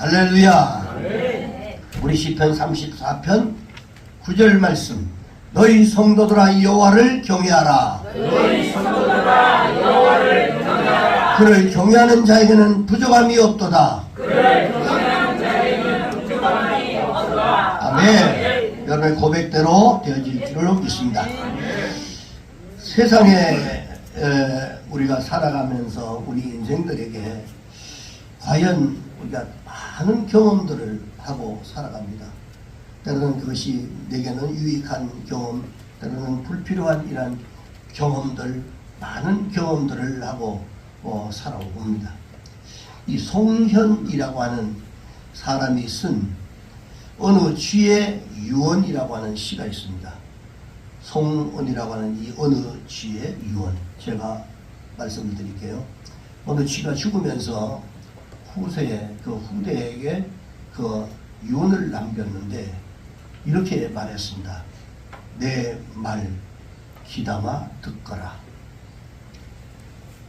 할렐루야. 우리 시편 34편 9절 말씀. 너희 성도들아 여호와를 경외하라. 너희 성도들아 여호와를 경외하라. 그를 경외하는 자에게는 부족함이 없도다. 그를 경외하는 자에게는 부족함이 없도다. 아멘. 여러분의 고백대로 되어질 줄로 믿습니다. 세상에 우리가 살아가면서 우리 인생들에게 과연 우리가 많은 경험들을 하고 살아갑니다. 때로는 그것이 내게는 유익한 경험, 때로는 불필요한 이런 경험들, 많은 경험들을 하고 살아옵니다. 이 송현이라고 하는 사람이 쓴 어느 쥐의 유언이라고 하는 시가 있습니다. 송언이라고 하는 이 어느 쥐의 유언, 제가 말씀을 드릴게요. 어느 쥐가 죽으면서 후대에게 그 유언을 남겼는데 이렇게 말했습니다. 내 말 귀담아 듣거라.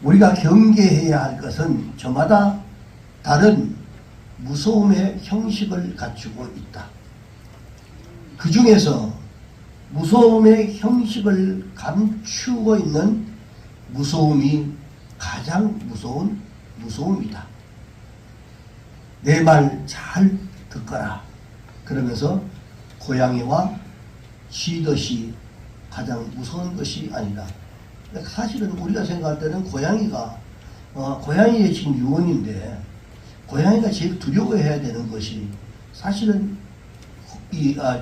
우리가 경계해야 할 것은 저마다 다른 무서움의 형식을 갖추고 있다. 그 중에서 무서움의 형식을 감추고 있는 무서움이 가장 무서운 무서움이다. 내 말 잘 듣거라. 그러면서 고양이와 쥐듯이 가장 무서운 것이 아니다. 사실은 우리가 생각할 때는 고양이의 지금 유언인데 고양이가 제일 두려워해야 되는 것이 사실은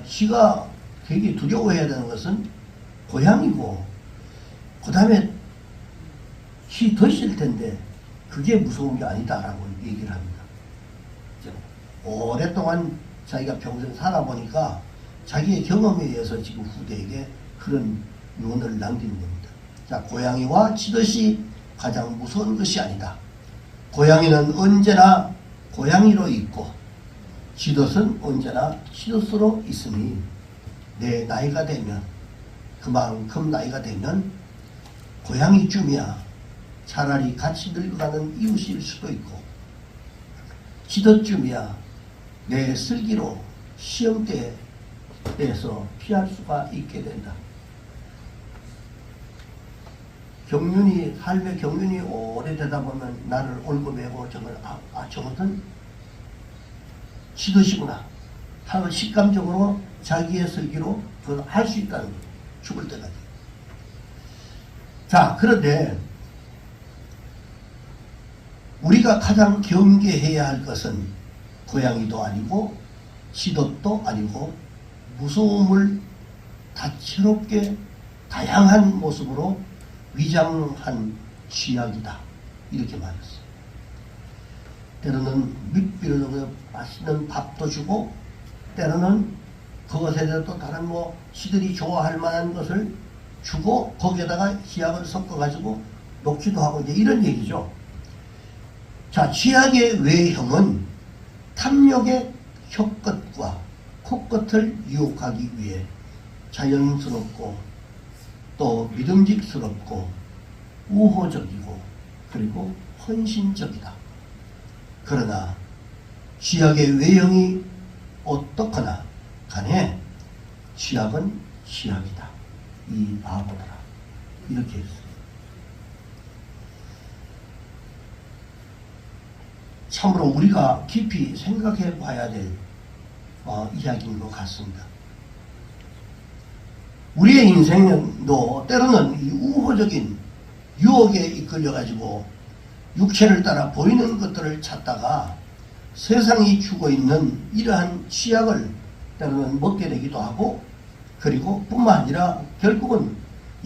쥐가 되게 두려워해야 되는 것은 고양이고 그 다음에 쥐 덫일 텐데 그게 무서운 게 아니다라고 얘기를 합니다. 오랫동안 자기가 평생 살아보니까 자기의 경험에 의해서 지금 후대에게 그런 유언을 남기는 겁니다. 자, 고양이와 쥐덫이 가장 무서운 것이 아니다. 고양이는 언제나 고양이로 있고 쥐덫은 언제나 쥐덫으로 있으니 내 나이가 되면 그만큼 나이가 되면 고양이쯤이야 차라리 같이 늙어가는 이웃일 수도 있고 쥐덫쯤이야 내 슬기로 시험대에서 피할 수가 있게 된다. 삶의 경륜이 오래되다 보면 나를 올고매고 저것은 쥐덫이구나 하고 식감적으로 자기의 슬기로 그걸 할 수 있다는 거예요. 죽을 때까지. 자, 그런데 우리가 가장 경계해야 할 것은 고양이도 아니고 쥐덫도 아니고 무서움을 다채롭게 다양한 모습으로 위장한 쥐약이다. 이렇게 말했어요. 때로는 밑비로 맛있는 밥도 주고 때로는 그것에 대해서 또 다른 쥐들이 좋아할 만한 것을 주고 거기에다가 쥐약을 섞어가지고 놓기도 하고 이제 이런 얘기죠. 자, 쥐약의 외형은 탐욕의 혀끝과 코끝을 유혹하기 위해 자연스럽고 또 믿음직스럽고 우호적이고 그리고 헌신적이다. 그러나 쥐약의 외형이 어떻거나 간에 쥐약은 쥐약이다. 이 바보더라. 이렇게 했어요. 참으로 우리가 깊이 생각해 봐야 될 이야기인 것 같습니다. 우리의 인생도 때로는 이 우호적인 유혹에 이끌려가지고 육체를 따라 보이는 것들을 찾다가 세상이 주고 있는 이러한 쥐약을 때로는 먹게 되기도 하고 그리고 뿐만 아니라 결국은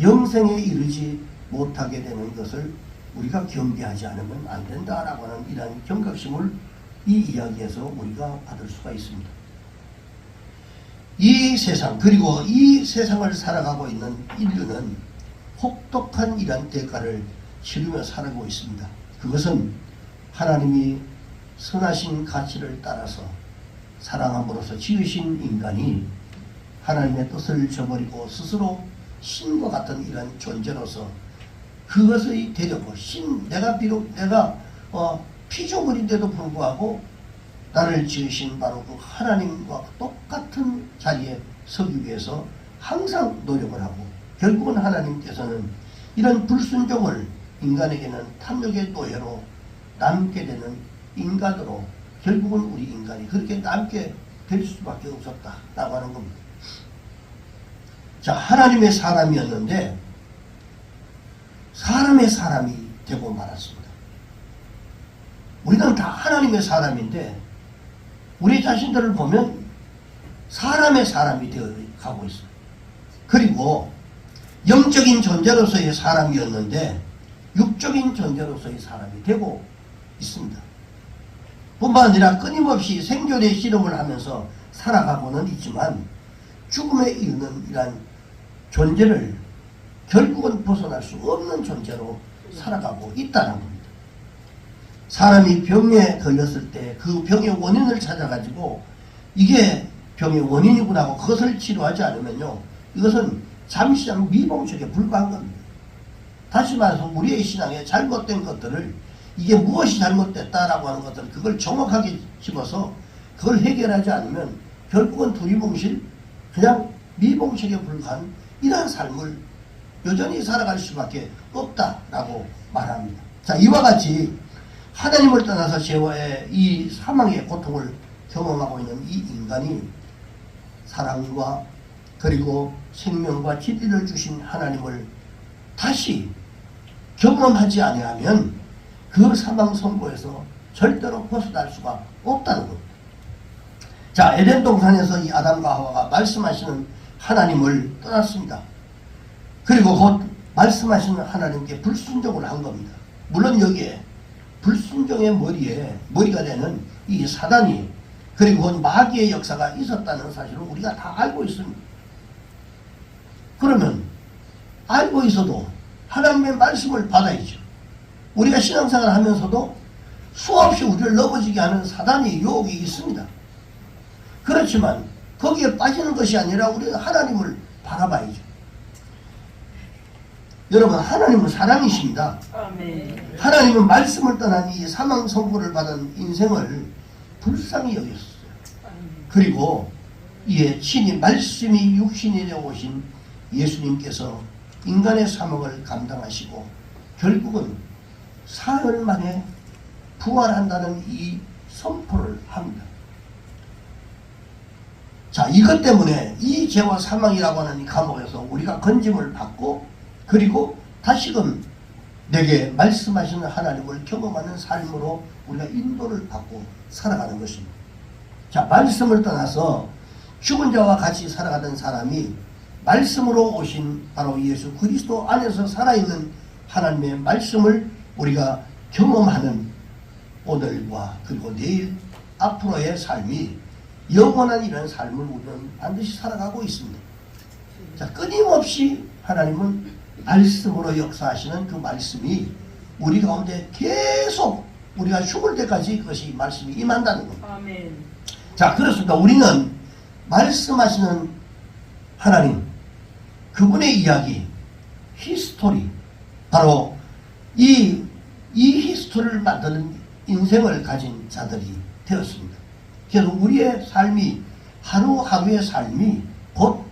영생에 이르지 못하게 되는 것을 우리가 경계하지 않으면 안 된다라고 하는 이러한 경각심을 이 이야기에서 우리가 받을 수가 있습니다. 이 세상 그리고 이 세상을 살아가고 있는 인류는 혹독한 이러한 대가를 치르며 살아가고 있습니다. 그것은 하나님이 선하신 가치를 따라서 사랑함으로써 지으신 인간이 하나님의 뜻을 저버리고 스스로 신과 같은 이러한 존재로서 그것의 되려고 내가 비록 피조물인데도 불구하고 나를 지으신 바로 그 하나님과 똑같은 자리에 서기 위해서 항상 노력을 하고, 결국은 하나님께서는 이런 불순종을 인간에게는 탐욕의 노예로 남게 되는 인간으로, 결국은 우리 인간이 그렇게 남게 될 수밖에 없었다라고 하는 겁니다. 자, 하나님의 사람이었는데 사람의 사람이 되고 말았습니다. 우리는 다 하나님의 사람인데 우리 자신들을 보면 사람의 사람이 되어 가고 있어요. 그리고 영적인 존재로서의 사람이었는데 육적인 존재로서의 사람이 되고 있습니다. 뿐만 아니라 끊임없이 생존의 씨름을 하면서 살아가고는 있지만 죽음에 이르는 이러한 존재를 결국은 벗어날 수 없는 존재로 살아가고 있다는 겁니다. 사람이 병에 걸렸을 때 그 병의 원인을 찾아가지고 이게 병의 원인이구나 하고 그것을 치료하지 않으면요, 이것은 잠시 미봉책에 불과한 겁니다. 다시 말해서 우리의 신앙에 잘못된 것들을, 이게 무엇이 잘못됐다라고 하는 것들을 그걸 정확하게 집어서 그걸 해결하지 않으면 결국은 두리뭉실 그냥 미봉책에 불과한 이러한 삶을 여전히 살아갈 수밖에 없다라고 말합니다. 자, 이와 같이 하나님을 떠나서 죄와의 이 사망의 고통을 경험하고 있는 이 인간이 사랑과 그리고 생명과 진리를 주신 하나님을 다시 경험하지 아니하면 그 사망 선고에서 절대로 벗어날 수가 없다는 겁니다. 자, 에덴 동산에서 이 아담과 하와가 말씀하시는 하나님을 떠났습니다. 그리고 곧 말씀하시는 하나님께 불순종을 한 겁니다. 물론 여기에 불순종의 머리가 되는 이 사단이, 그리고 마귀의 역사가 있었다는 사실을 우리가 다 알고 있습니다. 그러면 알고 있어도 하나님의 말씀을 받아야죠. 우리가 신앙생활을 하면서도 수없이 우리를 넘어지게 하는 사단의 유혹이 있습니다. 그렇지만 거기에 빠지는 것이 아니라 우리가 하나님을 바라봐야죠. 여러분, 하나님은 사랑이십니다. 아멘. 하나님은 말씀을 떠난 이 사망 선고를 받은 인생을 불쌍히 여겼어요. 그리고 이에 친히 말씀이 육신이 되어 오신 예수님께서 인간의 사명을 감당하시고 결국은 사흘 만에 부활한다는 이 선포를 합니다. 자, 이것 때문에 이 죄와 사망이라고 하는 이 감옥에서 우리가 건짐을 받고, 그리고 다시금 내게 말씀하시는 하나님을 경험하는 삶으로 우리가 인도를 받고 살아가는 것입니다. 자, 말씀을 떠나서 죽은 자와 같이 살아가던 사람이 말씀으로 오신 바로 예수 그리스도 안에서 살아있는 하나님의 말씀을 우리가 경험하는 오늘과 그리고 내일 앞으로의 삶이 영원한 이런 삶을 우리는 반드시 살아가고 있습니다. 자, 끊임없이 하나님은 말씀으로 역사하시는 그 말씀이 우리 가운데 계속 우리가 죽을 때까지 그것이 말씀이 임한다는 겁니다. 아멘. 자, 그렇습니다. 우리는 말씀하시는 하나님, 그분의 이야기, 히스토리, 바로 이 히스토리를 만드는 인생을 가진 자들이 되었습니다. 그래서 우리의 삶이, 하루하루의 삶이 곧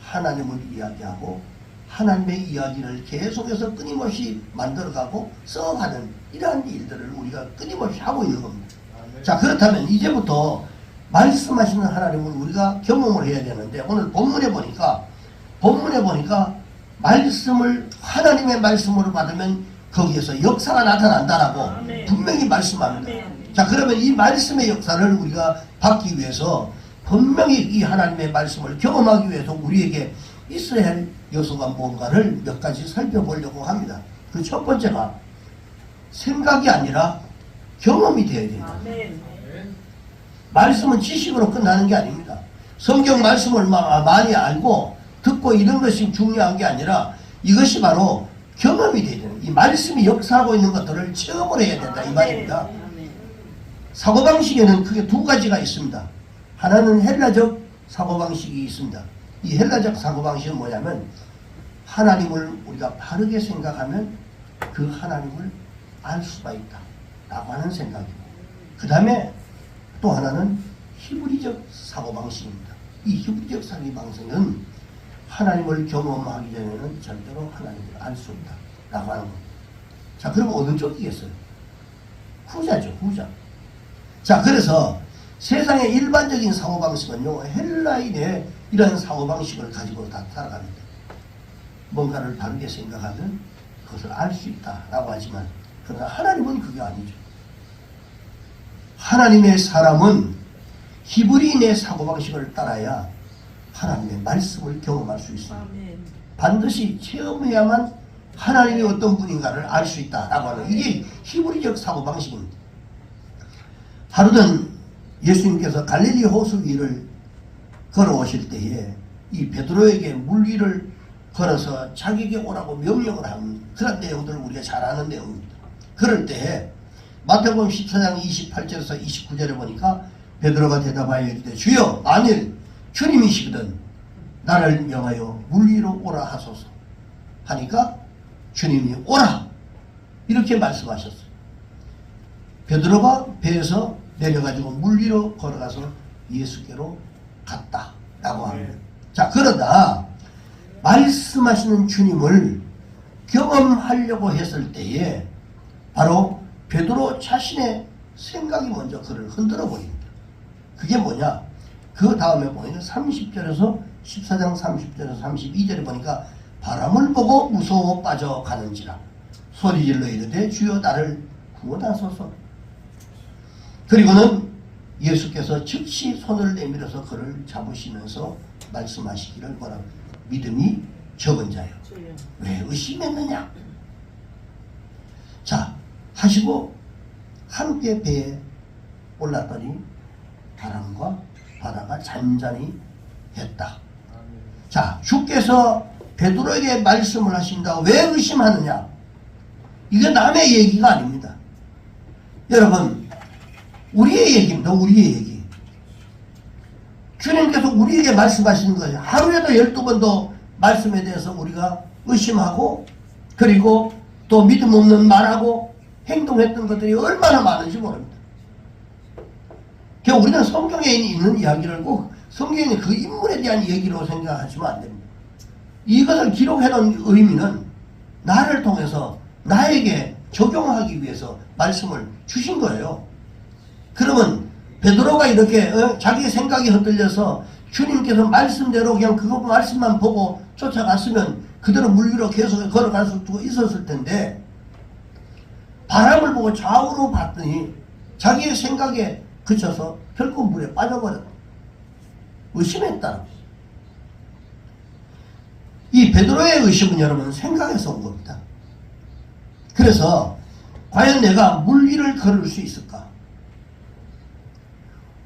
하나님을 이야기하고 하나님의 이야기를 계속해서 끊임없이 만들어가고 써가는 이러한 일들을 우리가 끊임없이 하고 있는 겁니다. 자, 그렇다면 이제부터 말씀하시는 하나님을 우리가 경험을 해야 되는데, 오늘 본문에 보니까 말씀을, 하나님의 말씀으로 받으면 거기에서 역사가 나타난다라고 아멘. 분명히 말씀합니다. 아멘. 자, 그러면 이 말씀의 역사를 우리가 받기 위해서 분명히 이 하나님의 말씀을 경험하기 위해서 우리에게 있어야 할 요소가 뭔가를 몇 가지 살펴보려고 합니다. 그 첫 번째가 생각이 아니라 경험이 되어야 된다. 아멘. 말씀은 지식으로 끝나는 게 아닙니다. 성경 말씀을 많이 알고 듣고 이런 것이 중요한 게 아니라 이것이 바로 경험이 되어야 되는, 이 말씀이 역사하고 있는 것들을 체험을 해야 된다, 이 말입니다. 아멘. 사고방식에는 크게 두 가지가 있습니다. 하나는 헬라적 사고방식이 있습니다. 이 헬라적 사고방식은 뭐냐면 하나님을 우리가 바르게 생각하면 그 하나님을 알 수가 있다 라고 하는 생각이고, 그 다음에 또 하나는 히브리적 사고방식입니다. 이 히브리적 사고방식은 하나님을 경험하기 전에는 절대로 하나님을 알 수 없다 라고 하는 겁니다. 자, 그럼 어느 쪽이겠어요? 후자죠, 후자. 자, 그래서 세상의 일반적인 사고방식은요, 헬라인의 이런 사고방식을 가지고 다 살아갑니다. 뭔가를 바르게 생각하면 그것을 알 수 있다라고 하지만, 그러나 하나님은 그게 아니죠. 하나님의 사람은 히브리인의 사고방식을 따라야 하나님의 말씀을 경험할 수 있습니다. 반드시 체험해야만 하나님이 어떤 분인가를 알 수 있다라고 하는, 이게 히브리적 사고방식입니다. 하루는 예수님께서 갈릴리 호수 위를 걸어오실 때에 이 베드로에게 물 위를 걸어서 자기에게 오라고 명령을 하는 그런 내용들을 우리가 잘 아는 내용입니다. 그럴 때에 마태복음 14장 28절에서 29절에 보니까 베드로가 대답하여 이르되 주여 만일 주님이시거든 나를 명하여 물 위로 오라 하소서 하니까 주님이 오라 이렇게 말씀하셨어요. 베드로가 배에서 내려가지고 물 위로 걸어가서 예수께로 갔다 라고 합니다. 자, 그러다 말씀하시는 주님을 경험하려고 했을 때에 바로 베드로 자신의 생각이 먼저 그를 흔들어 버립니다. 그게 뭐냐? 그 다음에 보니까 30절에서 14장 30절에서 32절에 보니까 바람을 보고 무서워 빠져가는지라 소리질러 이르되 주여 나를 구원하소서. 그리고는 예수께서 즉시 손을 내밀어서 그를 잡으시면서 말씀하시기를 뭐라 믿음이 적은 자여 왜 의심했느냐. 자 하시고 함께 배에 올랐더니 바람과 바다가 잔잔히 했다. 자, 주께서 베드로에게 말씀을 하신다고 왜 의심하느냐? 이게 남의 얘기가 아닙니다. 여러분, 우리의 얘기입니다. 우리의 얘기. 주님께서 우리에게 말씀하시는 거예요. 하루에도 12번도 말씀에 대해서 우리가 의심하고, 그리고 또 믿음 없는 말하고 행동했던 것들이 얼마나 많은지 모릅니다. 우리는 성경에 있는 이야기를 꼭 성경의 그 인물에 대한 얘기로 생각하시면 안 됩니다. 이것을 기록해놓은 의미는 나를 통해서 나에게 적용하기 위해서 말씀을 주신 거예요. 그러면 베드로가 이렇게 자기 생각이 흔들려서 주님께서 말씀대로 그냥 그거 말씀만 보고 쫓아갔으면 그대로 물 위로 계속 걸어갈 수 있었을 텐데, 바람을 보고 좌우로 봤더니 자기의 생각에 그쳐서 결국 물에 빠져버렸다. 의심했다. 이 베드로의 의심은 여러분 생각에서 온 겁니다. 그래서 과연 내가 물 위를 걸을 수 있을까?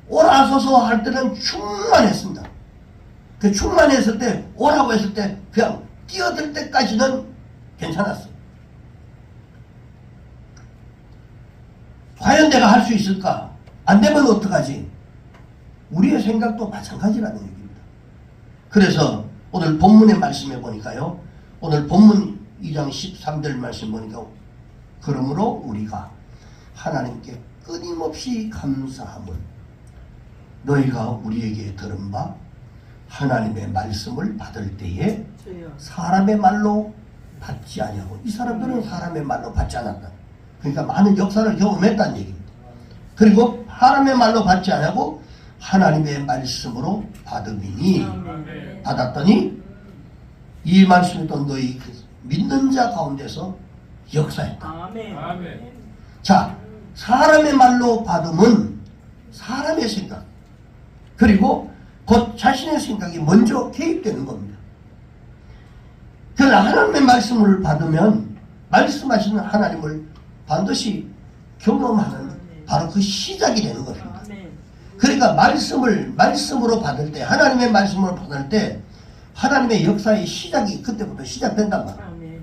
오라소서 할 때는 충만했습니다. 그 충만했을 때, 오라고 했을 때 그냥 뛰어들 때까지는 괜찮았어요. 과연 내가 할 수 있을까? 안 되면 어떡하지? 우리의 생각도 마찬가지라는 얘기입니다. 그래서 오늘 본문의 말씀에 보니까요, 오늘 본문 2장 13절 말씀 보니까 그러므로 우리가 하나님께 끊임없이 감사함은 너희가 우리에게 들은 바 하나님의 말씀을 받을 때에 사람의 말로 받지 아니하고, 이 사람들은 사람의 말로 받지 않았다. 그러니까 많은 역사를 경험했다는 얘기입니다. 그리고 사람의 말로 받지 않고 하나님의 말씀으로 받음이니, 받았더니 이 말씀이 또 너희 믿는 자 가운데서 역사했다. 아멘. 자, 사람의 말로 받음은 사람의 생각, 그리고 곧 자신의 생각이 먼저 개입되는 겁니다. 그러나 하나님의 말씀을 받으면 말씀하시는 하나님을 반드시 경험하는 바로 그 시작이 되는 것입니다. 그러니까 말씀으로 받을 때, 하나님의 말씀으로 받을 때 하나님의 역사의 시작이 그때부터 시작된단 말이에요.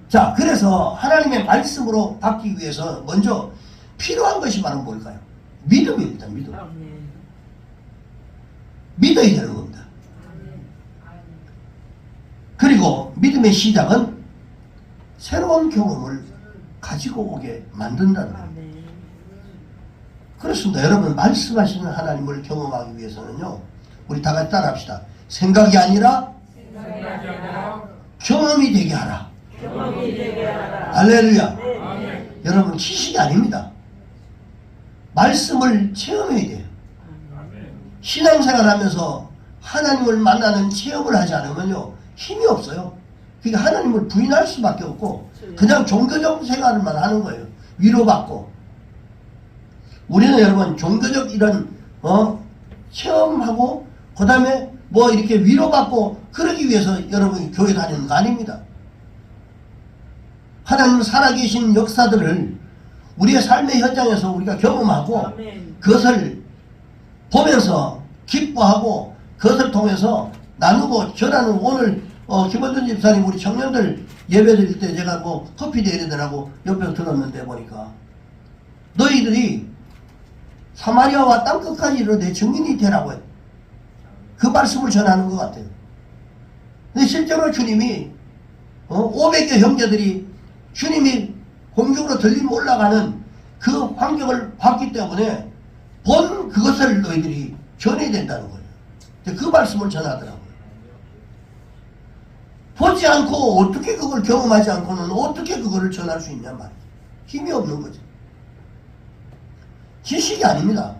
자, 그래서 하나님의 말씀으로 받기 위해서 먼저 필요한 것이 바로 뭘까요? 믿음입니다. 믿음. 믿어야 되는 겁니다. 그리고 믿음의 시작은 새로운 경험을 가지고 오게 만든다는 거예요. 그렇습니다. 여러분, 말씀하시는 하나님을 경험하기 위해서는요, 우리 다 같이 따라합시다. 생각이 아니라 경험이 되게 하라. 할렐루야. 여러분, 지식이 아닙니다. 말씀을 체험해야 돼요. 신앙생활 하면서 하나님을 만나는 체험을 하지 않으면요, 힘이 없어요. 그러니까 하나님을 부인할 수밖에 없고 그냥 종교적 생활만 하는 거예요. 위로받고. 우리는 여러분 종교적 이런 체험하고 그 다음에 뭐 이렇게 위로받고 그러기 위해서 여러분이 교회 다니는 거 아닙니다. 하나님 살아계신 역사들을 우리의 삶의 현장에서 우리가 경험하고 그것을 보면서 기뻐하고 그것을 통해서 나누고 전하는. 오늘 김원준 집사님 우리 청년들 예배 드릴 때 제가 뭐 커피 데이들하고 옆에서 들었는데 보니까 너희들이 사마리아와 땅끝까지 이르러 내 증인이 되라고 해요. 그 말씀을 전하는 것 같아요. 근데 실제로 주님이 500여 형제들이 주님이 공중으로 들림 올라가는 그 환경을 봤기 때문에 본 그것을 너희들이 전해야 된다는 거예요. 그 말씀을 전하더라고요. 보지 않고 어떻게 그걸 경험하지 않고는 어떻게 그거를 전할 수 있냔 말이에요. 힘이 없는 거죠. 지식이 아닙니다.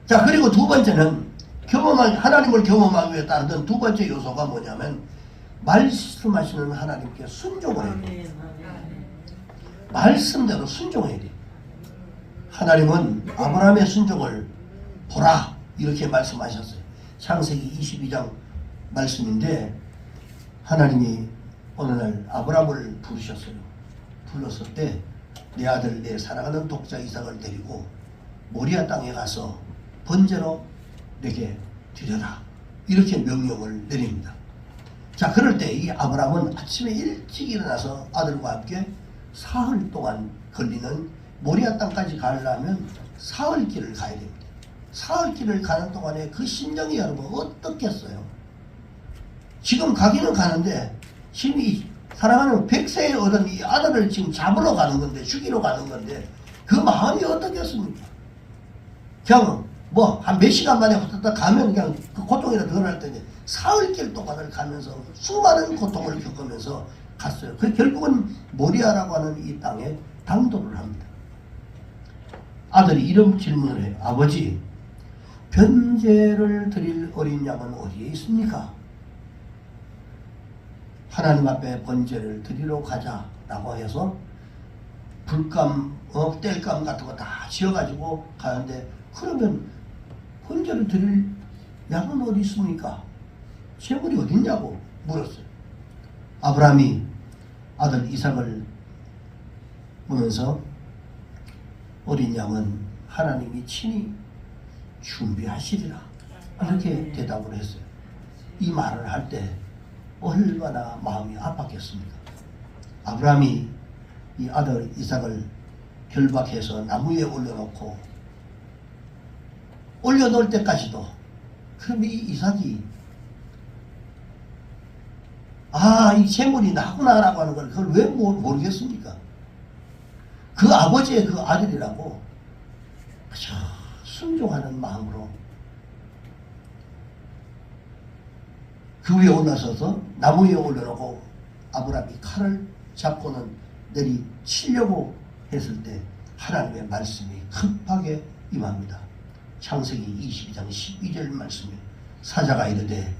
자, 그리고 두 번째는 하나님을 경험하기 위해 따르던 두 번째 요소가 뭐냐면 말씀하시는 하나님께 순종을 해야 돼요. 말씀대로 순종해야 돼요. 하나님은 아브라함의 순종을 보라 이렇게 말씀하셨어요. 창세기 22장 말씀인데 하나님이 어느 날 아브라함을 부르셨어요. 불렀을 때 내 아들 내 사랑하는 독자 이삭을 데리고 모리아 땅에 가서 번제로 내게 드려라 이렇게 명령을 내립니다. 자, 그럴 때 이 아브라함은 아침에 일찍 일어나서 아들과 함께 사흘 동안 걸리는 모리아 땅까지 가려면 사흘 길을 가야 됩니다. 사흘 길을 가는 동안에 그 심정이 여러분 어떻겠어요? 지금 가기는 가는데 지금 이 사랑하는 100세에 얻은 이 아들을 지금 잡으러 가는 건데, 죽이러 가는 건데 그 마음이 어떻겠습니까? 그냥 뭐 한 몇 시간 만에 헛다 가면 그냥 그 고통이라 덜할 텐데 사흘길 동안을 가면서 수많은 고통을 겪으면서 갔어요. 그 결국은 모리아라고 하는 이 땅에 당도를 합니다. 아들이 이런 질문을 해요. 아버지, 변제를 드릴 어린 양은 어디에 있습니까? 하나님 앞에 번제를 드리러 가자라고 해서 불감, 땔감 같은 거 다 지어가지고 가는데 그러면 번제를 드릴 양은 어디 있습니까? 재물이 어딨냐고 물었어요. 아브라함이 아들 이삭을 보면서 어린 양은 하나님이 친히 준비하시리라 이렇게 대답을 했어요. 이 말을 할 때 얼마나 마음이 아팠겠습니까? 아브라함이 이 아들 이삭을 결박해서 나무 위에 올려놓고 올려놓을 때까지도 그럼 이 이삭이 이 재물이 나구나라고 하는 걸 그걸 왜 모르겠습니까? 그 아버지의 그 아들이라고 그저 순종하는 마음으로 그 위에 올라서서 나무 위에 올려놓고 아브라함이 칼을 잡고는 내리치려고 했을 때 하나님의 말씀이 급하게 임합니다. 창세기 22장 12절 말씀에 사자가 이르되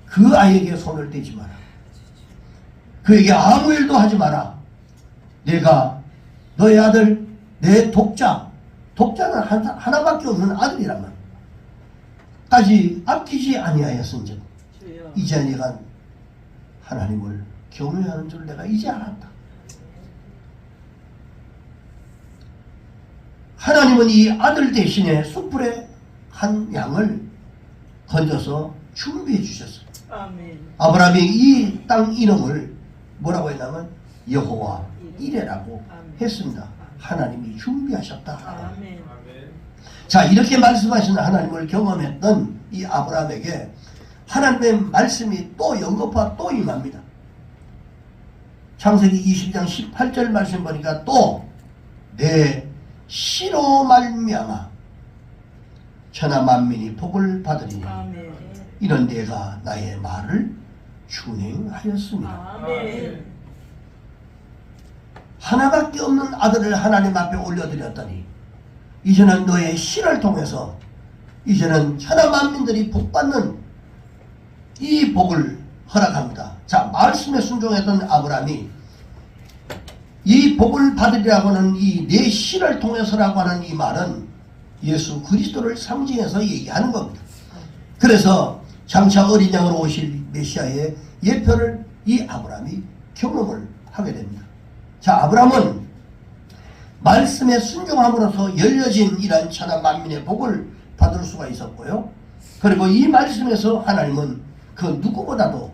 그 아이에게 손을 대지 마라. 그에게 아무 일도 하지 마라. 내가 너의 아들 내 독자는 하나밖에 없는 아들이란 말 까지 아끼지 아니하였은즉 이제 내가 하나님을 경외하는 줄 내가 이제 알았다. 하나님은 이 아들 대신에 숯불에 한 양을 건져서 준비해 주셨어요. 아멘. 아브라함이 이 땅 이름을 뭐라고 했냐면 여호와 이레라고 했습니다. 하나님이 준비하셨다. 아멘. 자, 이렇게 말씀하시는 하나님을 경험했던 이 아브라함에게 하나님의 말씀이 또 연거푸 또 임합니다. 창세기 20장 18절 말씀 보니까 또 내 씨로 말미암아 천하 만민이 복을 받으리니 아멘. 이런 내가 나의 말을 준행하였습니다. 아멘. 하나밖에 없는 아들을 하나님 앞에 올려드렸더니 이제는 너의 씨를 통해서 이제는 천하 만민들이 복받는 이 복을 허락합니다. 자, 말씀에 순종했던 아브라함이 이 복을 받으리라고 하는 이 내 씨를 통해서라고 하는 이 말은 예수 그리스도를 상징해서 얘기하는 겁니다. 그래서 장차 어린 양으로 오실 메시아의 예표를 이 아브라함이 경험을 하게 됩니다. 자, 아브라함은 말씀에 순종함으로써 열려진 이러한 천하 만민의 복을 받을 수가 있었고요. 그리고 이 말씀에서 하나님은 그 누구보다도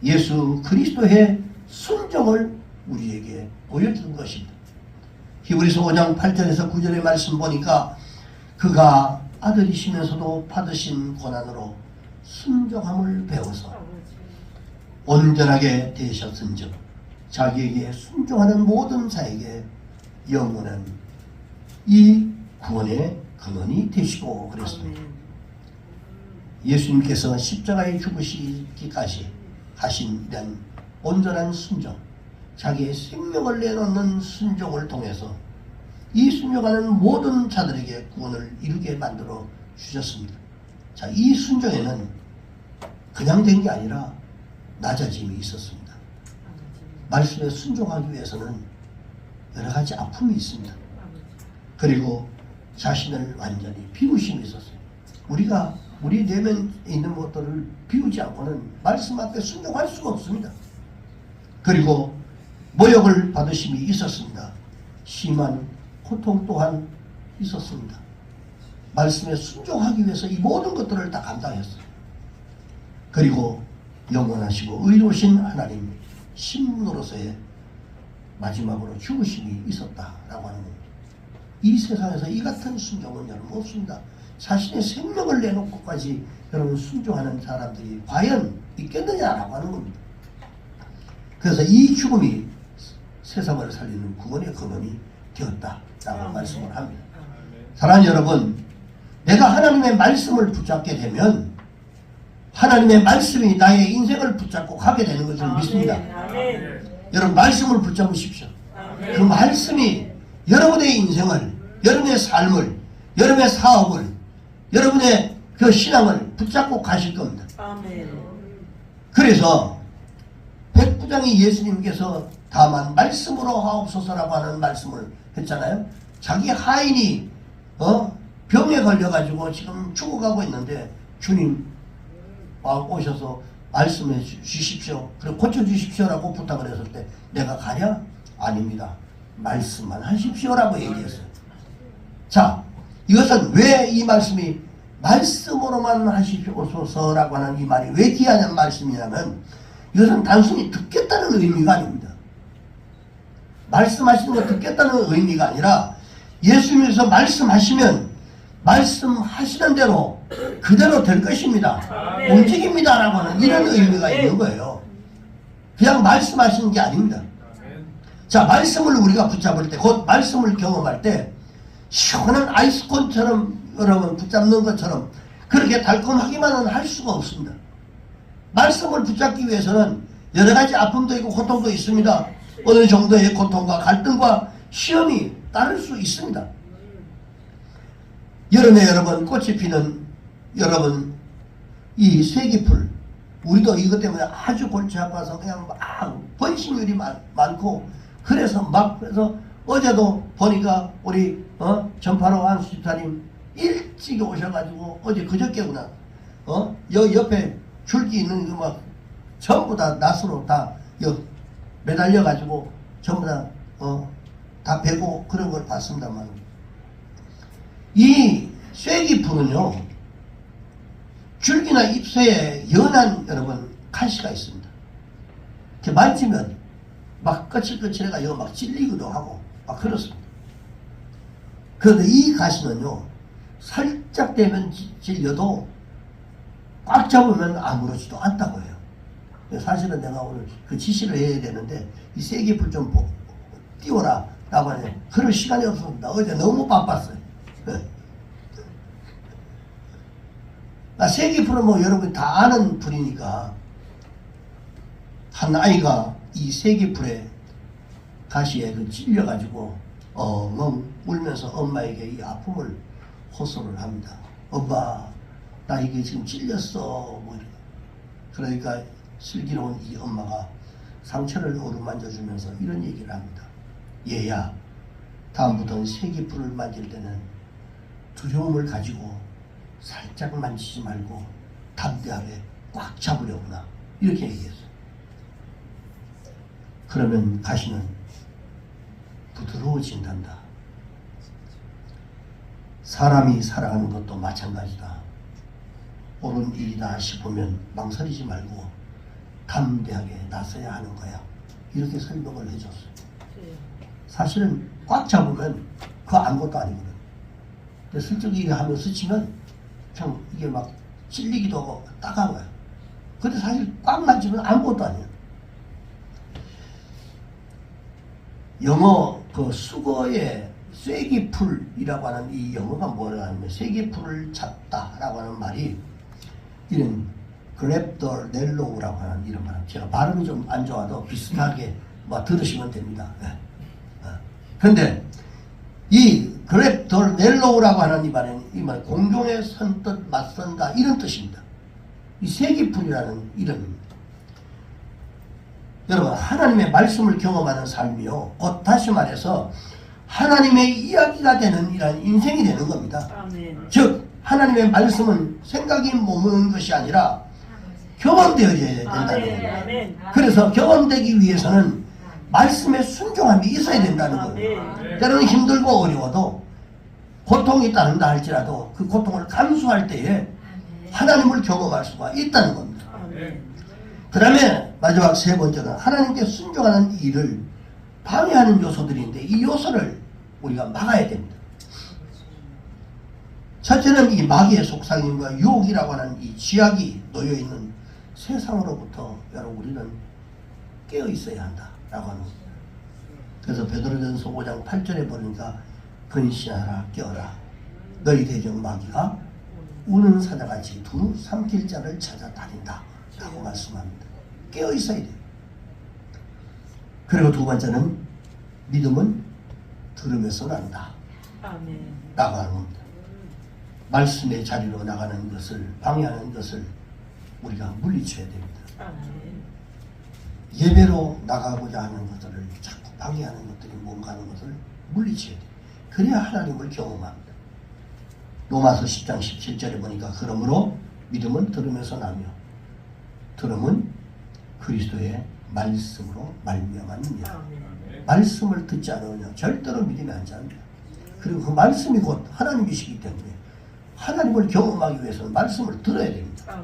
예수 그리스도의 순종을 우리에게 보여준 것입니다. 히브리서 5장 8절에서 9절의 말씀 보니까 그가 아들이시면서도 받으신 고난으로 순종함을 배워서 온전하게 되셨은즉 자기에게 순종하는 모든 자에게 영원한 이 구원의 근원이 되시고 그랬습니다. 예수님께서 십자가에 죽으시기까지 하신 이런 온전한 순종, 자기의 생명을 내놓는 순종을 통해서 이 순종하는 모든 자들에게 구원을 이루게 만들어 주셨습니다. 자, 이 순종에는 그냥 된 게 아니라 낮아짐이 있었습니다. 말씀에 순종하기 위해서는 여러 가지 아픔이 있습니다. 그리고 자신을 완전히 비우심이 있었어요. 우리가 우리 내면에 있는 것들을 비우지 않고는 말씀 앞에 순종할 수가 없습니다. 그리고 모욕을 받으심이 있었습니다. 심한 고통 또한 있었습니다. 말씀에 순종하기 위해서 이 모든 것들을 다 감당했어요. 그리고 영원하시고 의로우신 하나님 신분으로서의 마지막으로 죽으심이 있었다라고 하는 겁니다. 이 세상에서 이 같은 순종은 여러분 없습니다. 자신의 생명을 내놓고까지 여러분 순종하는 사람들이 과연 있겠느냐라고 하는 겁니다. 그래서 이 죽음이 세상을 살리는 구원의 근원이 되었다라고 말씀을 합니다. 사랑하는 여러분, 내가 하나님의 말씀을 붙잡게 되면 하나님의 말씀이 나의 인생을 붙잡고 가게 되는 것을 믿습니다. 여러분 말씀을 붙잡으십시오. 그 말씀이 여러분의 인생을, 여러분의 삶을, 여러분의 사업을, 여러분의 그 신앙을 붙잡고 가실 겁니다. 그래서 백부장이 예수님께서 다만 말씀으로 하옵소서라고 하는 말씀을 했잖아요. 자기 하인이 병에 걸려가지고 지금 죽어가고 있는데 주님 오셔서 말씀해 주십시오. 그리고 고쳐주십시오라고 부탁을 했을 때 내가 가냐? 아닙니다. 말씀만 하십시오라고 얘기했어요. 자, 이것은 왜 이 말씀이 말씀으로만 하십시오소서라고 하는 이 말이 왜 귀한 말씀이냐면 이것은 단순히 듣겠다는 의미가 아닙니다. 말씀하시는 거 듣겠다는 의미가 아니라 예수님께서 말씀하시면 말씀하시는 대로 그대로 될 것입니다. 움직입니다라고 하는 이런 의미가 있는 거예요. 그냥 말씀하시는 게 아닙니다. 자, 말씀을 우리가 붙잡을 때, 곧 말씀을 경험할 때 시원한 아이스콘처럼 여러분 붙잡는 것처럼 그렇게 달콤하기만은 할 수가 없습니다. 말씀을 붙잡기 위해서는 여러 가지 아픔도 있고 고통도 있습니다. 어느 정도의 고통과 갈등과 시험이 따를 수 있습니다. 여름에 여러분 꽃이 피는 여러분 이 세기풀, 우리도 이것 때문에 아주 골치 아파서 그냥 막 번식률이 많고 그래서 어제도 보니까 우리 전파로 안수집사님 일찍 오셔가지고 어제 그저께구나 여기 옆에 줄기 있는 거 막 전부 다 낫으로 다 매달려가지고 전부 다 베고 그런 걸 봤습니다만 이 쐐기풀은요 줄기나 잎새에 연한 여러분 가시가 있습니다. 이렇게 만지면 막 거칠거칠해가 막 찔리기도 하고 막 그렇습니다. 그런데 이 가시는요 살짝 되면 찔려도 꽉 잡으면 아무렇지도 않다고 해요. 사실은 내가 오늘 그 지시를 해야 되는데 이 쐐기풀 좀 띄워라 라고 하네. 그럴 시간이 없습니다. 어제 너무 바빴어요. 세기풀은 뭐 여러분 다 아는 풀이니까, 한 아이가 이 세기풀에 가시에 찔려가지고 엉엉 울면서 엄마에게 이 아픔을 호소를 합니다. 엄마, 나 이게 지금 찔렸어. 뭐 그러니까 슬기로운 이 엄마가 상처를 어루만져주면서 이런 얘기를 합니다. 얘야, 다음부터는 세기풀을 만질 때는 두려움을 가지고 살짝 만지지 말고 담대하게 꽉 잡으려구나. 이렇게 얘기했어요. 그러면 가시는 부드러워진단다. 사람이 살아가는 것도 마찬가지다. 옳은 일이다 싶으면 망설이지 말고 담대하게 나서야 하는 거야. 이렇게 설명을 해줬어요. 사실은 꽉 잡으면 그거 아무것도 아니거든. 근데 슬쩍 이렇게 하면 스치면 그냥 이게 막 찔리기도 하고 따가운 거야. 근데 사실 꽉 만지면 아무것도 아니야. 영어 그 수거의 쐐기풀이라고 하는 이 영어가 뭐라 하냐면 쐐기풀을 잡다라고 하는 말이 이런 그랩더 넬로우라고 하는 이런 말. 제가 발음이 좀 안 좋아도 비슷하게 뭐 들으시면 됩니다. 그런데 이 그랩더 넬로우라고 하는 이 말은 공경에 선뜻 맞선다 이런 뜻입니다. 이 쐐기풀이라는 이름입니다. 여러분, 하나님의 말씀을 경험하는 삶이요, 곧 다시 말해서 하나님의 이야기가 되는 이런 인생이 되는 겁니다. 아멘. 즉 하나님의 말씀은 생각이 머무는 것이 아니라 경험되어져야 된다는 겁니다. 아멘. 그래서 경험되기 위해서는 말씀에 순종함이 있어야 된다는 겁니다. 때로는 힘들고 어려워도 고통이 있다는다 할지라도 그 고통을 감수할 때에 하나님을 경험할 수가 있다는 겁니다. 그 다음에 마지막 세 번째는 하나님께 순종하는 일을 방해하는 요소들인데 이 요소를 우리가 막아야 됩니다. 첫째는 이 마귀의 속삭임과 유혹이라고 하는 이 쥐약이 놓여있는 세상으로부터 여러분 우리는 깨어 있어야 한다라고 하는 겁니다. 그래서 베드로전서 5장 8절에 보니까 근신하라 깨어라 너희 대적 마귀가 우는 사자같이 두 삼킬 자를 찾아다닌다 라고 말씀합니다. 깨어 있어야 돼요. 그리고 두 번째는 믿음은 들음에서 난다 라고 하는 겁니다. 말씀의 자리로 나가는 것을 방해하는 것을 우리가 물리쳐야 됩니다. 예배로 나가고자 하는 것들을 자꾸 방해하는 것들이 뭔가 하는 것을 물리쳐야 돼요. 그래야 하나님을 경험합니다. 로마서 10장 17절에 보니까 그러므로 믿음은 들음에서 나며 들음은 그리스도의 말씀으로 말미암았느니라. 말씀을 듣지 않으면 절대로 믿음이 안 잡니다. 그리고 그 말씀이 곧 하나님이시기 때문에 하나님을 경험하기 위해서는 말씀을 들어야 됩니다.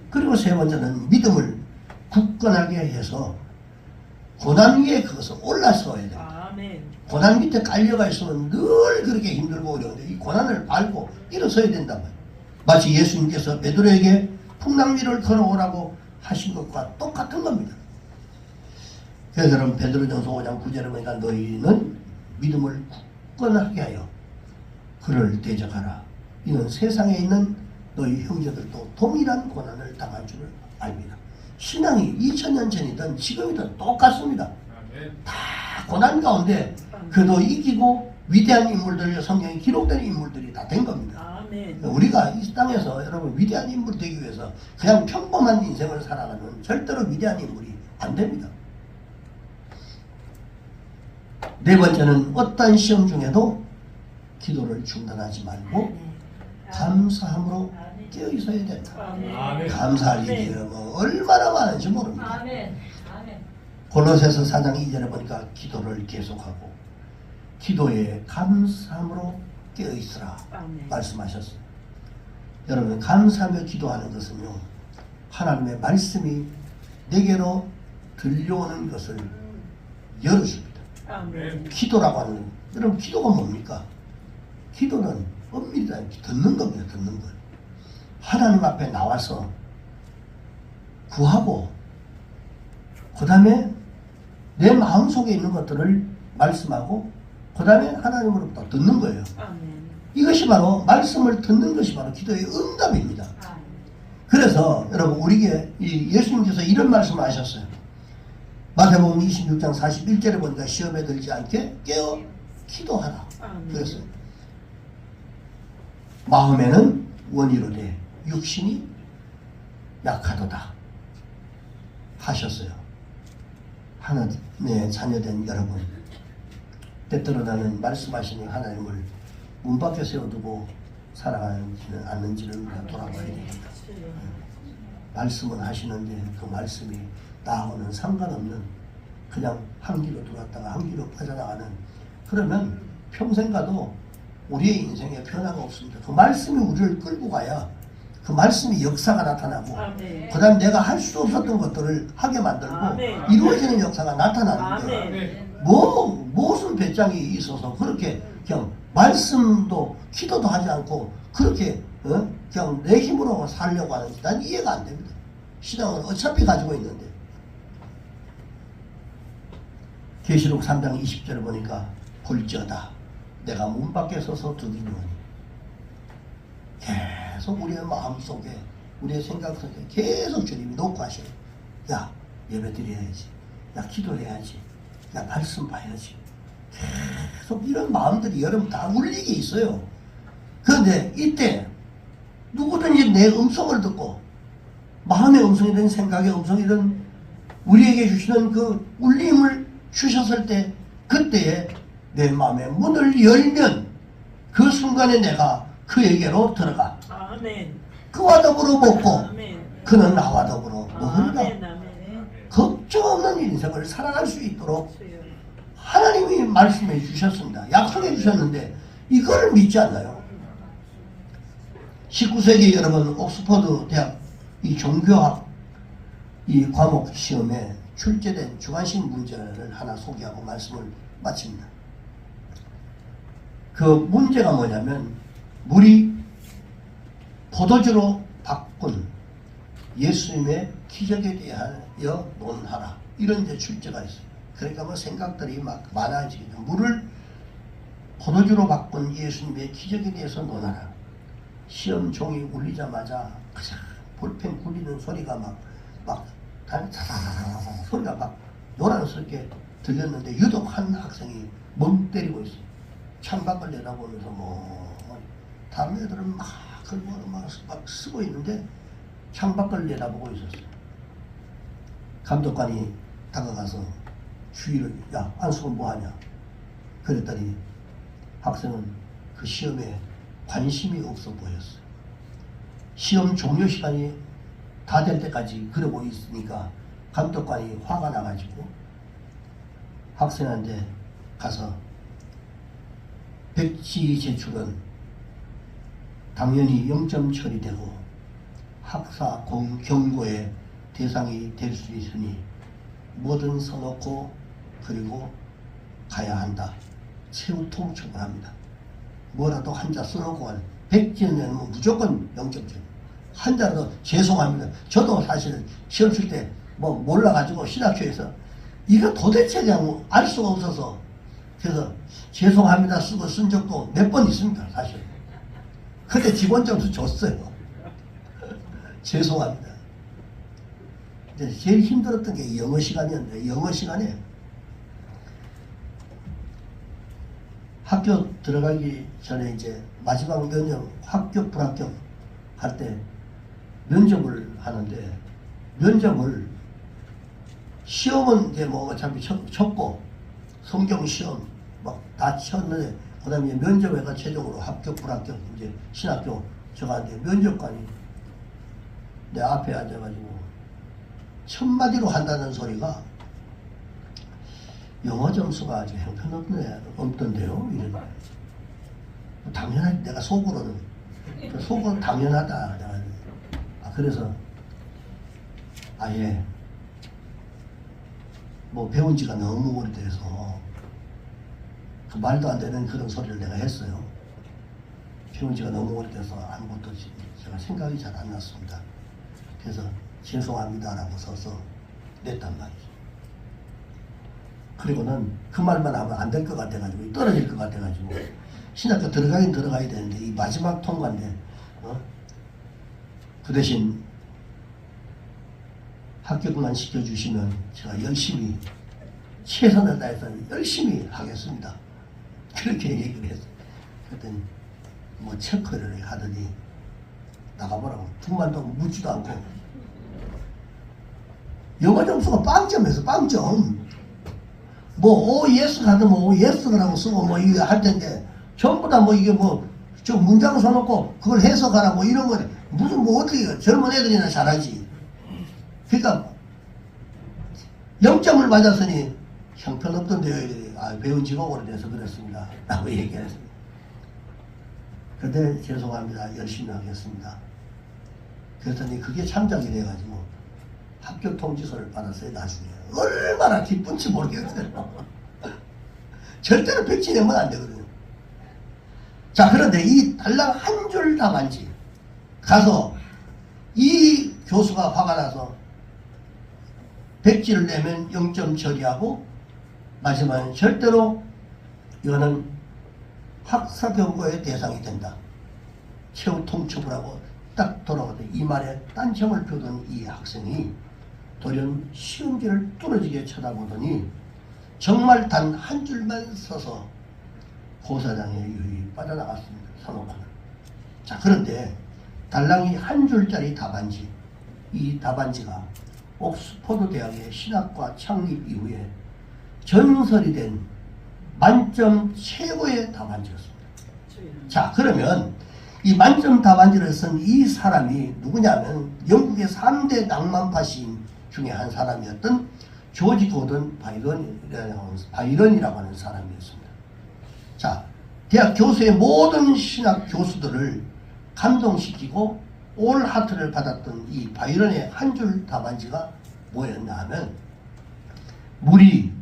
그리고 세 번째는 믿음을 굳건하게 해서 고난 위에 그것을 올라서야 됩니다. 고난 밑에 깔려가 있으면 늘 그렇게 힘들고 어려운데 이 고난을 밟고 일어서야 된단 말이에요. 마치 예수님께서 베드로에게 풍랑미를 걸어오라고 하신 것과 똑같은 겁니다. 그래서 여러분 베드로전서 5장 9절에 보니까 너희는 믿음을 굳건하게 하여 그를 대적하라. 이는 세상에 있는 너희 형제들도 동일한 고난을 당할 줄을 압니다. 신앙이 2000년 전이든 지금이든 똑같습니다. 다 고난 가운데 그래도 이기고 위대한 인물들, 성경에 기록된 인물들이 다 된 겁니다. 우리가 이 땅에서 여러분 위대한 인물 되기 위해서 그냥 평범한 인생을 살아가는 절대로 위대한 인물이 안 됩니다. 네 번째는 어떤 시험 중에도 기도를 중단하지 말고 감사함으로 깨어 있어야 된다. 감사할 일이 뭐 얼마나 많은지 모릅니다. 골로새서 4장 2절에 보니까 기도를 계속하고 기도에 감사함으로 깨어 있으라 말씀하셨어요. 여러분 감사하며 기도하는 것은요 하나님의 말씀이 내게로 들려오는 것을 열어줍니다. 기도라고 하는 건 여러분 기도가 뭡니까? 기도는 엄밀히 듣는 겁니다. 듣는 것. 하나님 앞에 나와서 구하고 그 다음에 내 마음속에 있는 것들을 말씀하고 그 다음에 하나님으로부터 듣는 거예요. 아멘. 이것이 바로 말씀을 듣는 것이 바로 기도의 응답입니다. 그래서 여러분 우리에게 예수님께서 이런 말씀을 하셨어요. 마태복음 26장 41절에 보니까 시험에 들지 않게 깨어 기도하라. 그랬어요. 마음에는 원이로되 육신이 약하도다 하셨어요. 하나님의 자녀된 여러분, 때때로 나는 말씀하시는 하나님을 문 밖에 세워두고 살아가지는 않는지를 우리가 돌아봐야 됩니다. 말씀은 하시는데 그 말씀이 나하고는 상관없는 그냥 한 길로 들어왔다가 한 길로 빠져나가는, 그러면 평생 가도 우리의 인생에 변화가 없습니다. 그 말씀이 우리를 끌고 가야 그 말씀이 역사가 나타나고 그 다음 내가 할 수 없었던 것들을 하게 만들고 이루어지는 역사가 나타나는데 무슨 배짱이 있어서 그렇게 그냥 말씀도 기도도 하지 않고 그렇게 그냥 내 힘으로 살려고 하는지 난 이해가 안 됩니다. 신앙은 어차피 가지고 있는데. 계시록 3장 20절을 보니까 볼지어다 내가 문 밖에 서서 두드리노니, 계속 우리의 마음속에 우리의 생각 속에 계속 주님이 놓고 하셔요. 야 예배 드려야지, 야 기도해야지, 야 말씀 봐야지. 계속 이런 마음들이 여러분 다 울리게 있어요. 그런데 이때 누구든지 내 음성을 듣고 마음의 음성이든 생각의 음성이든 우리에게 주시는 그 울림을 주셨을 때 그때에 내 마음의 문을 열면 그 순간에 내가 그에게로 들어가 아멘. 그와 더불어 먹고 아멘. 그는 나와 더불어 먹으리라. 아멘. 아멘. 걱정 없는 인생을 살아갈 수 있도록 하나님이 말씀해 주셨습니다. 약속해 주셨는데 이걸 믿지 않나요? 19세기 여러분 옥스퍼드 대학 이 종교학 이 과목 시험에 출제된 주관식 문제를 하나 소개하고 말씀을 마칩니다. 그 문제가 뭐냐면 물이 포도주로 바꾼 예수님의 기적에 대하여 논하라, 이런 데 출제가 있어요. 그러니까 뭐 생각들이 막 많아지겠죠. 물을 포도주로 바꾼 예수님의 기적에 대해서 논하라. 시험 종이 울리자마자 그냥 볼펜 굴리는 소리가 막 소리가 막 요란스럽게 들렸는데 유독 한 학생이 멍 때리고 있어요. 창밖을 내다보면서 뭐 다른 애들은 막 쓰고 있는데 창밖을 내다보고 있었어요. 감독관이 다가가서 주의를, 야 안수건 뭐하냐 그랬더니 학생은 그 시험에 관심이 없어 보였어요. 시험 종료 시간이 다 될 때까지 그러고 있으니까 감독관이 화가 나가지고 학생한테 가서 백지 제출은 당연히 0점 처리되고 학사 경고의 대상이 될 수 있으니 뭐든 써놓고 그리고 가야 한다. 최후 통첩을 합니다. 뭐라도 한자 써놓고 가는, 백지는 내면 무조건 0점 처리. 한자라도 죄송합니다. 저도 사실 시험 칠 때 뭐 몰라가지고 신학교에서 이거 도대체 그냥 알 수가 없어서 그래서 죄송합니다 쓰고 쓴 적도 몇 번 있습니다. 사실. 근데 기본 점수 줬어요. 죄송합니다. 이제 제일 힘들었던 게 영어 시간이었는데, 영어 시간에 학교 들어가기 전에 이제 마지막 면접, 합격 불합격 할 때 면접을 하는데, 면접을 시험은 이제 뭐 어차피 쳤고 성경 시험 막 다 쳤는데 그 다음에 면접에가 최종으로 합격 불합격 이제 신학교 저가는데 면접관이 내 앞에 앉아가지고 첫마디로 한다는 소리가 영어 점수가 아주 형편없던데요. 이런 거예요. 당연하지. 내가 속으로는 당연하다. 그래서 아예 뭐 배운 지가 너무 오래돼서 그 말도 안 되는 그런 소리를 내가 했어요. 배운 지가 너무 오래돼서 아무것도 제가 생각이 잘 안 났습니다. 그래서 죄송합니다라고 써서 냈단 말이죠. 그리고는 그 말만 하면 안 될 것 같아가지고 떨어질 것 같아가지고 신학교 들어가긴 들어가야 되는데 이 마지막 통과인데 그 대신 합격만 시켜주시면 제가 열심히 최선을 다해서 열심히 하겠습니다. 그렇게 얘기를 했어요. 그랬더니 뭐 체크를 하더니 나가보라고 두 말도 묻지도 않고 영어 점수가 빵점에서 빵점 뭐 오 예스 하든 뭐 오 예스라고 쓰고 뭐 이거 할 텐데 전부 다 뭐 이게 뭐 저 문장 써놓고 그걸 해석하라 뭐 이런 거 무슨 뭐 어떻게 젊은 애들이나 잘하지. 그러니까 0점을 맞았으니 형편없던데요. 아, 배운 지가 오래돼서 그렇습니다 라고 얘기했습니다. 근데 죄송합니다. 열심히 하겠습니다. 그랬더니 그게 참작이 돼가지고 합격 통지서를 받았어요. 나중에 얼마나 기쁜지 모르겠어요. 절대로 백지 내면 안 되거든요. 자, 그런데 이 달랑 한 줄 답안지 가서 이 교수가 화가 나서 백지를 내면 0점 처리하고 마지막에 절대로 이거는 학사 경고의 대상이 된다. 최후 통첩을 하고 딱 돌아오더니 이 말에 딴청을 펴던 이 학생이 돌연 시험지를 뚫어지게 쳐다보더니 정말 단 한 줄만 써서 고사장에 유유히 빠져나갔습니다. 사놓고는. 자, 그런데 달랑이 한 줄짜리 답안지, 이 답안지가 옥스퍼드 대학의 신학과 창립 이후에 전설이 된 만점 최고의 답안지였습니다. 자, 그러면 이 만점 답안지를 쓴 이 사람이 누구냐면 영국의 3대 낭만파 시인 중에 한 사람이었던 조지 고던 바이런이라고 하는 사람이었습니다. 자, 대학 교수의 모든 신학 교수들을 감동시키고 올 하트를 받았던 이 바이런의 한 줄 답안지가 뭐였냐 하면 물이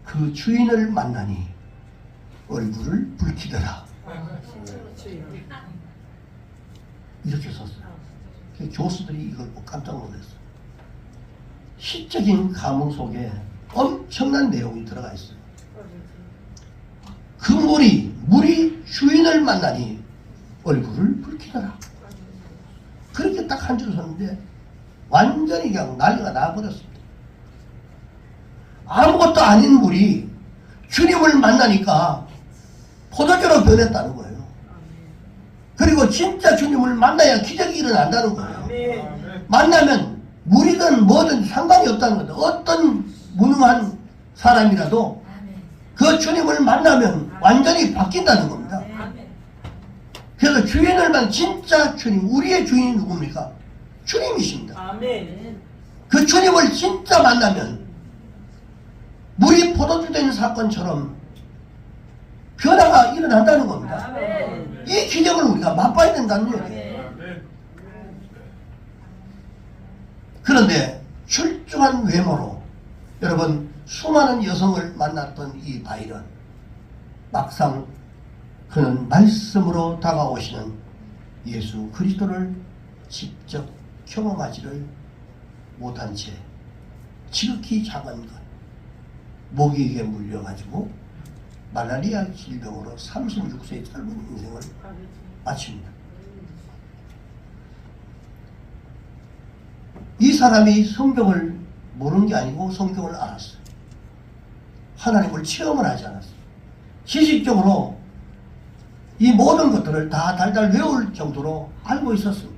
그 주인을 만나니 얼굴을 붉히더라. 이렇게 썼어요. 교수들이 이걸 보고 깜짝 놀랐어요. 시적인 가문 속에 엄청난 내용이 들어가 있어요. 그 물이 주인을 만나니 얼굴을 붉히더라. 그렇게 딱 한 줄 썼는데 완전히 그냥 난리가 나버렸습니다. 아무것도 아닌 물이 주님을 만나니까 포도주로 변했다는 거예요. 그리고 진짜 주님을 만나야 기적이 일어난다는 거예요. 만나면 물이든 뭐든 상관이 없다는 거죠. 어떤 무능한 사람이라도 그 주님을 만나면 완전히 바뀐다는 겁니다. 그래서 주인을 만 진짜 주님, 우리의 주인이 누굽니까? 주님이십니다. 그 주님을 진짜 만나면 물이 포도주 된 사건처럼 변화가 일어난다는 겁니다. 이 기적을 우리가 맛봐야 된다는 얘기예요. 그런데 출중한 외모로 여러분 수많은 여성을 만났던 이 바이런, 막상 그는 말씀으로 다가오시는 예수 그리스도를 직접 경험하지를 못한 채 지극히 작은 것, 모기에게 물려가지고 말라리아 질병으로 36세의 짧은 인생을 마칩니다. 이 사람이 성경을 모르는 게 아니고 성경을 알았어요. 하나님을 체험을 하지 않았어요. 지식적으로 이 모든 것들을 다 달달 외울 정도로 알고 있었습니다.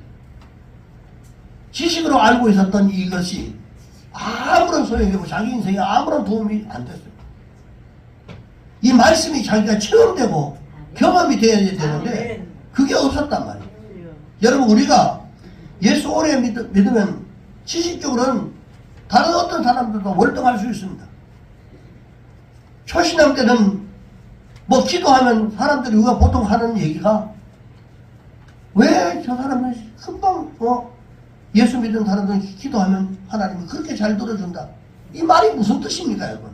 지식으로 알고 있었던 이것이 아무런 소용이 되고 자기 인생에 아무런 도움이 안 됐어요. 이 말씀이 자기가 체험되고 경험이 되어야 되는데 그게 없었단 말이에요. 여러분, 우리가 예수 오래 믿으면 지식적으로는 다른 어떤 사람들도 월등할 수 있습니다. 초신앙 때는 뭐 기도하면 사람들이 우리가 보통 하는 얘기가 왜 저 사람은 금방 예수 믿는 사람들은 기도하면 하나님이 그렇게 잘 들어준다. 이 말이 무슨 뜻입니까, 여러분?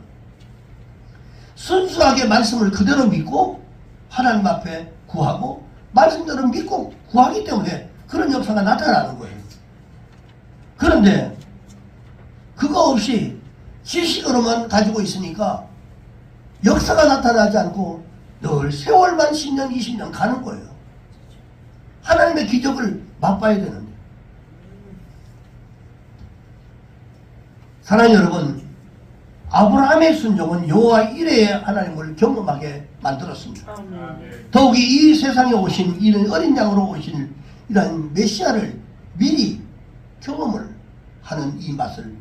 순수하게 말씀을 그대로 믿고 하나님 앞에 구하고 말씀대로 믿고 구하기 때문에 그런 역사가 나타나는 거예요. 그런데 그거 없이 지식으로 이론으로만 가지고 있으니까 역사가 나타나지 않고 늘 세월만 10년, 20년 가는 거예요. 하나님의 기적을 맛봐야 되는데. 사랑하는 여러분, 아브라함의 순종은 여호와 이레의 하나님을 경험하게 만들었습니다. 더욱이 이 세상에 오신 이는 어린 양으로 오신 이러한 메시아를 미리 경험을 하는 이 맛을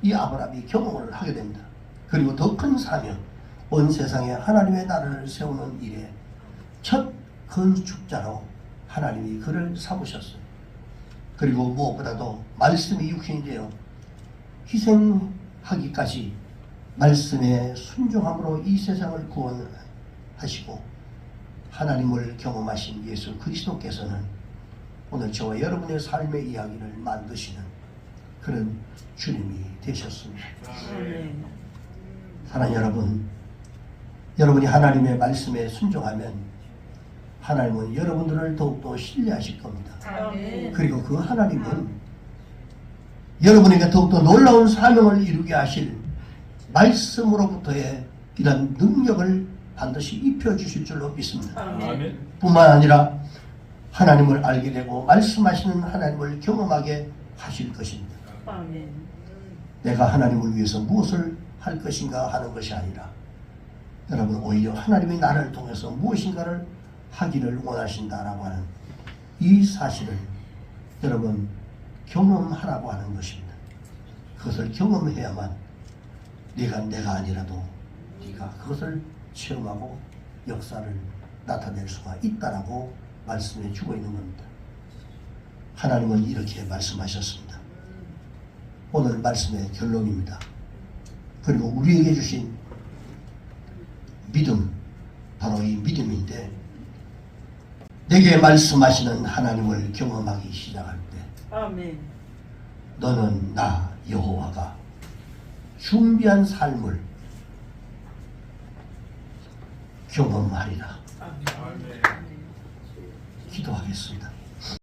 이 아브라함이 경험을 하게 됩니다. 그리고 더 큰 사명, 온 세상에 하나님의 나라를 세우는 일에 첫 건축자로 하나님이 그를 삼으셨어요. 그리고 무엇보다도 말씀이 육신이 되어 희생하기까지 말씀에 순종함으로 이 세상을 구원하시고 하나님을 경험하신 예수 그리스도께서는 오늘 저와 여러분의 삶의 이야기를 만드시는 그런 주님이 되셨습니다. 사랑하는 여러분, 여러분이 하나님의 말씀에 순종하면 하나님은 여러분들을 더욱더 신뢰하실 겁니다. 그리고 그 하나님은 여러분에게 더욱더 놀라운 사명을 이루게 하실 말씀으로부터의 이런 능력을 반드시 입혀주실 줄로 믿습니다. 뿐만 아니라 하나님을 알게 되고 말씀하시는 하나님을 경험하게 하실 것입니다. 내가 하나님을 위해서 무엇을 할 것인가 하는 것이 아니라 여러분 오히려 하나님이 나를 통해서 무엇인가를 하기를 원하신다라고 하는 이 사실을 여러분 경험하라고 하는 것입니다. 그것을 경험해야만 내가 아니라도 네가 그것을 체험하고 역사를 나타낼 수가 있다라고 말씀해 주고 있는 겁니다. 하나님은 이렇게 말씀하셨습니다. 오늘 말씀의 결론입니다. 그리고 우리에게 주신 믿음, 바로 이 믿음인데 내게 말씀하시는 하나님을 경험하기 시작할 때 너는 나 여호와가 준비한 삶을 경험하리라. 기도하겠습니다.